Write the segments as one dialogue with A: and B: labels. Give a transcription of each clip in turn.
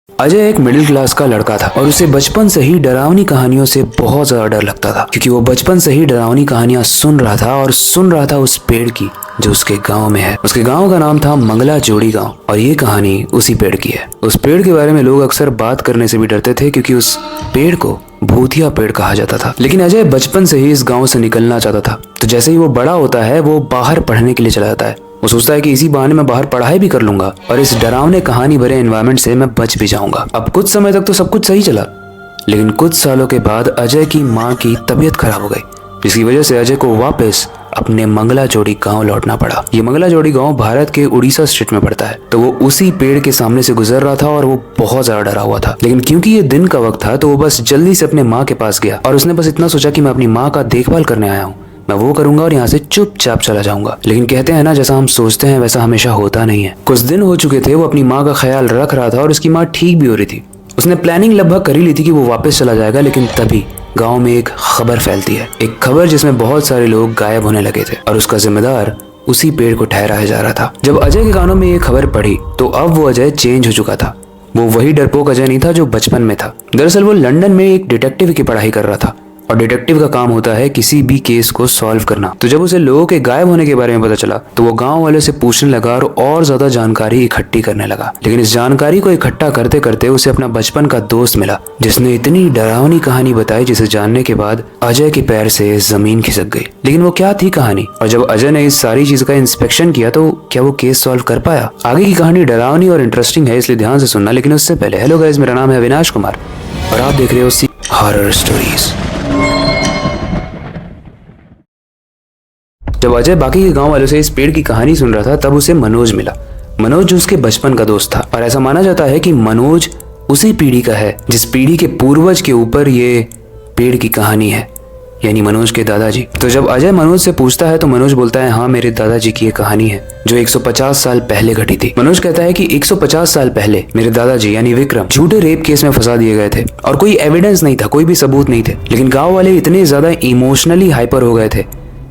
A: अजय एक middle class का लड़का था और उसे बचपन से ही डरावनी कहानियों से बहुत ज्यादा डर लगता था, क्योंकि वो बचपन से ही डरावनी कहानियां सुन रहा था और सुन रहा था उस पेड़ की जो उसके गांव में है। उसके गांव का नाम था मंगला जोड़ी गांव और ये कहानी उसी पेड़ की है। उस पेड़ के बारे में लोग अक्सर बात करने से भी डरते थे, क्योंकि उस पेड़ को भूतिया पेड़ कहा जाता था। लेकिन अजय बचपन से ही इस गांव से निकलना चाहता था, तो जैसे ही वो बड़ा होता है वो बाहर पढ़ने के लिए चला जाता है। वो सोचता है कि इसी बहाने मैं बाहर पढ़ाई भी कर लूंगा और इस डरावने कहानी भरे एनवायरनमेंट से मैं बच भी जाऊंगा। अब कुछ समय तक तो सब कुछ सही चला, लेकिन कुछ सालों के बाद अजय की माँ की तबीयत खराब हो गई, जिसकी वजह से अजय को वापस अपने मंगला जोड़ी गांव लौटना पड़ा। ये मंगला जोड़ी गांव भारत के उड़ीसा स्टेट में पड़ता है। तो वो उसी पेड़ के सामने से गुजर रहा था और वो बहुत ज्यादा डरा हुआ था। लेकिन क्योंकि ये दिन का वक्त था तो वो बस जल्दी से अपने माँ के पास गया और उसने बस इतना सोचा कि मैं अपनी माँ का देखभाल करने आया हूँ, मैं वो करूंगा और यहाँ से चुपचाप चला जाऊंगा। लेकिन कहते हैं ना, जैसा हम सोचते हैं वैसा हमेशा होता नहीं है। कुछ दिन हो चुके थे, वो अपनी माँ का ख्याल रख रहा था और उसकी माँ ठीक भी हो रही थी। उसने प्लानिंग लगभग कर ही ली थी कि वो वापस चला जाएगा, लेकिन तभी गांव में एक खबर फैलती है। एक खबर जिसमें बहुत सारे लोग गायब होने लगे थे और उसका जिम्मेदार उसी पेड़ को ठहराया जा रहा था। जब अजय के कानों में ये खबर पड़ी तो अब वो अजय चेंज हो चुका था। वो वही डरपोक अजय नहीं था जो बचपन में था। दरअसल वो लंदन में एक डिटेक्टिव की पढ़ाई कर रहा था और डिटेक्टिव का काम होता है किसी भी केस को सॉल्व करना। तो जब उसे लोगों के गायब होने के बारे में पता चला तो वो गांव वालों से पूछने लगा और ज्यादा जानकारी इकट्ठी करने लगा। लेकिन इस जानकारी को इकट्ठा करते करते उसे अपना बचपन का दोस्त मिला, जिसने इतनी डरावनी कहानी बताई जिसे जानने के बाद अजय के पैर से जमीन खिसक गई। लेकिन वो क्या थी कहानी, और जब अजय ने इस सारी चीज का इंस्पेक्शन किया तो क्या वो केस सॉल्व कर पाया? आगे की कहानी डरावनी और इंटरेस्टिंग है, इसलिए ध्यान से सुनना। लेकिन उससे पहले, हेलो गाइस, मेरा नाम है अविनाश कुमार और आप देख रहे हो हॉरर स्टोरीज। जब अजय बाकी के गांव वालों से इस पेड़ की कहानी सुन रहा था तब उसे मनोज मिला। मनोज जो उसके बचपन का दोस्त था, और ऐसा माना जाता है कि मनोज उसी पीढ़ी का है जिस पीढ़ी के पूर्वज के ऊपर ये पेड़ की कहानी है, यानी मनोज के दादाजी। तो जब अजय मनोज से पूछता है तो मनोज बोलता है, हाँ, मेरे दादाजी की ये कहानी है जो 150 साल पहले घटी थी। मनोज कहता है कि 150 साल पहले मेरे दादाजी यानी विक्रम झूठे रेप केस में फंसा दिए गए थे और कोई एविडेंस नहीं था, कोई भी सबूत नहीं थे। लेकिन गाँव वाले इतने ज्यादा इमोशनली हाइपर हो गए थे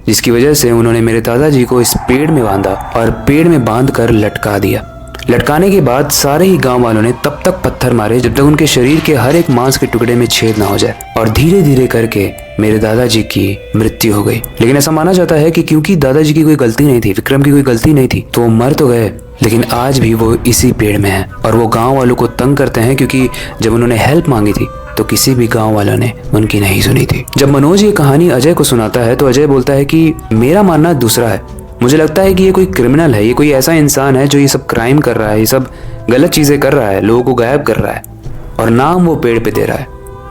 A: जिसकी वजह से उन्होंने मेरे दादाजी को इस पेड़ में बांधा और पेड़ में बांध कर लटका दिया। लटकाने के बाद सारे ही गांव वालों ने तब तक पत्थर मारे जब तक उनके शरीर के हर एक मांस के टुकड़े में छेद ना हो जाए, और धीरे धीरे करके मेरे दादाजी की मृत्यु हो गई। लेकिन ऐसा माना जाता है कि क्योंकि दादाजी की कोई गलती नहीं थी, विक्रम की कोई गलती नहीं थी, तो वो मर तो गए, लेकिन आज भी वो इसी पेड़ में है और वो गाँव वालों को तंग करते हैं, क्योंकि जब उन्होंने हेल्प मांगी थी तो किसी भी गांव वालों ने उनकी नहीं सुनी थी। जब मनोज ये कहानी अजय को सुनाता है तो अजय बोलता है कि मेरा मानना दूसरा है। मुझे लगता है कि ये कोई क्रिमिनल है, ये कोई ऐसा इंसान है जो ये सब क्राइम कर रहा है, ये सब गलत चीजें कर रहा है, लोगों को गायब कर रहा है और नाम वो पेड़ पे दे रहा है।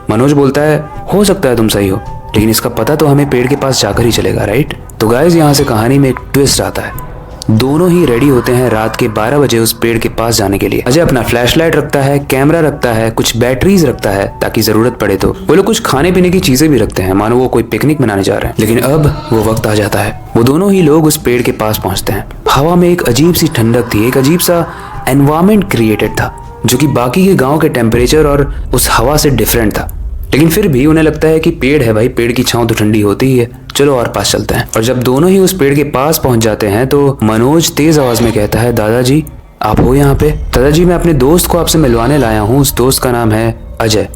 A: मनोज बोलता है, हो सकता है तुम सही हो, लेकिन इसका पता तो हमें पेड़ के पास जाकर ही चलेगा, राइट? तो गाइस, यहाँ से कहानी में एक ट्विस्ट आता है। दोनों ही रेडी होते हैं रात के 12 बजे उस पेड़ के पास जाने के लिए। अजय अपना फ्लैशलाइट रखता है, कैमरा रखता है, कुछ बैटरीज रखता है ताकि जरूरत पड़े तो। वो लोग कुछ खाने पीने की चीजें भी रखते हैं, मानो वो कोई पिकनिक मनाने जा रहे हैं। लेकिन अब वो वक्त आ जाता है, वो दोनों ही लोग उस पेड़ के पास पहुंचते हैं। हवा में एक अजीब सी ठंडक थी, एक अजीब सा एनवायरमेंट क्रिएटेड था जो कि बाकी के गाँव के टेम्परेचर और उस हवा से डिफरेंट था। लेकिन फिर भी उन्हें लगता है कि पेड़ है भाई, पेड़ की छांव तो ठंडी होती ही है, चलो और पास चलते हैं। और जब दोनों ही उस पेड़ के पास पहुंच जाते हैं तो मनोज तेज आवाज में कहता है, दादाजी आप हो यहाँ पे? दादाजी, मैं अपने दोस्त को आपसे मिलवाने लाया हूँ, उस दोस्त का नाम है अजय,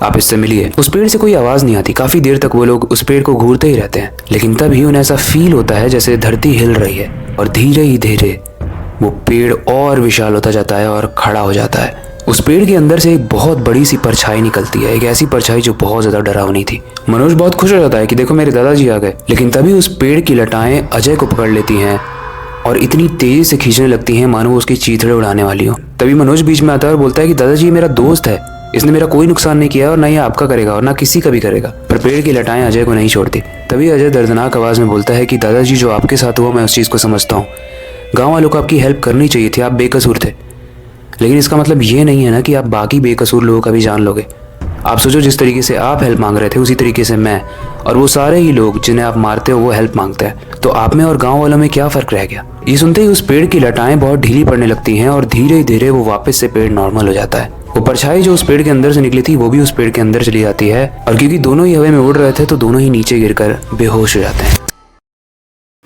A: आप इससे मिलिए। उस पेड़ से कोई आवाज नहीं आती, काफी देर तक वो लोग उस पेड़ को घूरते ही रहते हैं। लेकिन तभी उन्हें ऐसा फील होता है जैसे धरती हिल रही है और धीरे ही धीरे वो पेड़ और विशाल होता जाता है और खड़ा हो जाता है। उस पेड़ के अंदर से एक बहुत बड़ी सी परछाई निकलती है, एक ऐसी परछाई जो बहुत ज्यादा डरावनी थी। मनोज बहुत खुश हो जाता है कि देखो मेरे दादाजी आ गए। लेकिन तभी उस पेड़ की लटाएं अजय को पकड़ लेती हैं और इतनी तेजी से खींचने लगती हैं मानो उसकी चीथड़े उड़ाने वाली हो। तभी मनोज बीच में आता है और बोलता है कि दादाजी मेरा दोस्त है, इसने मेरा कोई नुकसान नहीं किया और ना ये आपका करेगा और ना किसी का भी करेगा। पर पेड़ की लटाएं अजय को नहीं छोड़ती। तभी अजय दर्दनाक आवाज में बोलता है कि दादाजी, जो आपके साथ हुआ मैं उस चीज को समझता हूँ, गाँव वालों को आपकी हेल्प करनी चाहिए थी, आप बेकसूर थे। लेकिन इसका मतलब ये नहीं है ना कि आप बाकी बेकसूर लोगों का भी जान लोगे। आप सोचो, जिस तरीके से आप हेल्प मांग रहे थे उसी तरीके से मैं और वो सारे ही लोग जिन्हें आप मारते हो वो हेल्प मांगते हैं, तो आप में और गांव वालों में क्या फर्क रह गया? ये सुनते ही उस पेड़ की लटाएं बहुत ढीली पड़ने लगती हैं और धीरे धीरे वो वापस से पेड़ नॉर्मल हो जाता है। वो परछाई जो उस पेड़ के अंदर से निकली थी वो भी उस पेड़ के अंदर चली जाती है और क्योंकि दोनों ही हवा में उड़ रहे थे तो दोनों ही नीचे गिरकर बेहोश हो जाते हैं।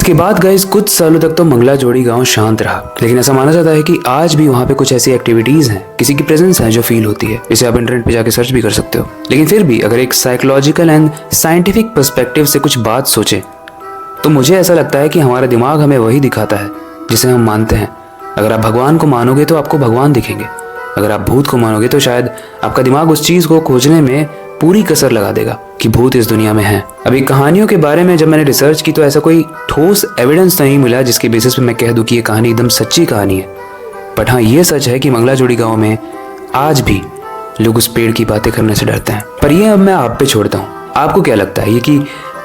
A: इसके बाद गाइस कुछ सालों तक तो मंगला जोड़ी गांव शांत रहा, लेकिन ऐसा माना जाता है कि आज भी वहाँ पे कुछ ऐसी एक्टिविटीज हैं, किसी की प्रेजेंस है जो फील होती है। इसे आप इंटरनेट पे जाके सर्च भी कर सकते हो। लेकिन फिर भी अगर एक साइकोलॉजिकल एंड साइंटिफिक पर्सपेक्टिव से कुछ बात सोचें तो मुझे ऐसा लगता है कि हमारा दिमाग हमें वही दिखाता है जिसे हम मानते हैं। अगर आप भगवान को मानोगे तो आपको भगवान दिखेंगे, अगर आप भूत को मानोगे तो शायद आपका दिमाग उस चीज को खोजने में पूरी कसर लगा देगा कि भूत इस दुनिया में है। अभी कहानियों के बारे में जब मैंने रिसर्च की तो ऐसा कोई ठोस एविडेंस नहीं मिला जिसके बेसिस पे मैं कह दूं कि ये कहानी एकदम सच्ची कहानी है। बट हाँ, ये सच है कि मंगला जोड़ी गांव में आज भी लोग उस पेड़ की बातें करने से डरते हैं। पर ये अब मैं आप पे छोड़ता हूँ। आपको क्या लगता है, ये कि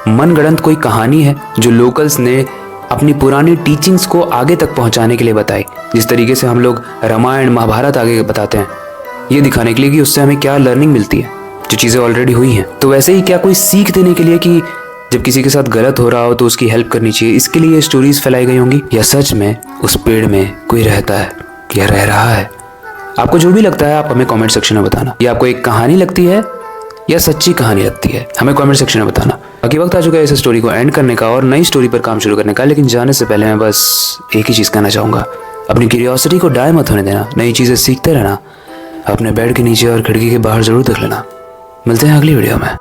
A: मनगढ़ंत कोई कहानी है जो लोकल्स ने अपनी पुरानी टीचिंग्स को आगे तक पहुंचाने के लिए बताई? जिस तरीके से हम लोग रामायण महाभारत आगे बताते हैं, ये दिखाने के लिए कि उससे हमें क्या लर्निंग मिलती है, जो चीज़ें ऑलरेडी हुई हैं। तो वैसे ही क्या कोई सीख देने के लिए कि जब किसी के साथ गलत हो रहा हो तो उसकी हेल्प करनी चाहिए, इसके लिए ये स्टोरीज फैलाई गई होंगी? या सच में उस पेड़ में कोई रहता है या रह रहा है? आपको जो भी लगता है आप हमें कमेंट सेक्शन में बताना। ये आपको एक कहानी लगती है या सच्ची कहानी लगती है, हमें कमेंट सेक्शन में बताना। बाकी वक्त आ चुका है इस स्टोरी को एंड करने का और नई स्टोरी पर काम शुरू करने का। लेकिन जाने से पहले मैं बस एक ही चीज़ कहना चाहूँगा, अपनी क्यूरियोसिटी को डाय मत होने देना, नई चीज़ें सीखते रहना, अपने बेड के नीचे और खिड़की के बाहर ज़रूर देख लेना। मिलते हैं अगली वीडियो में।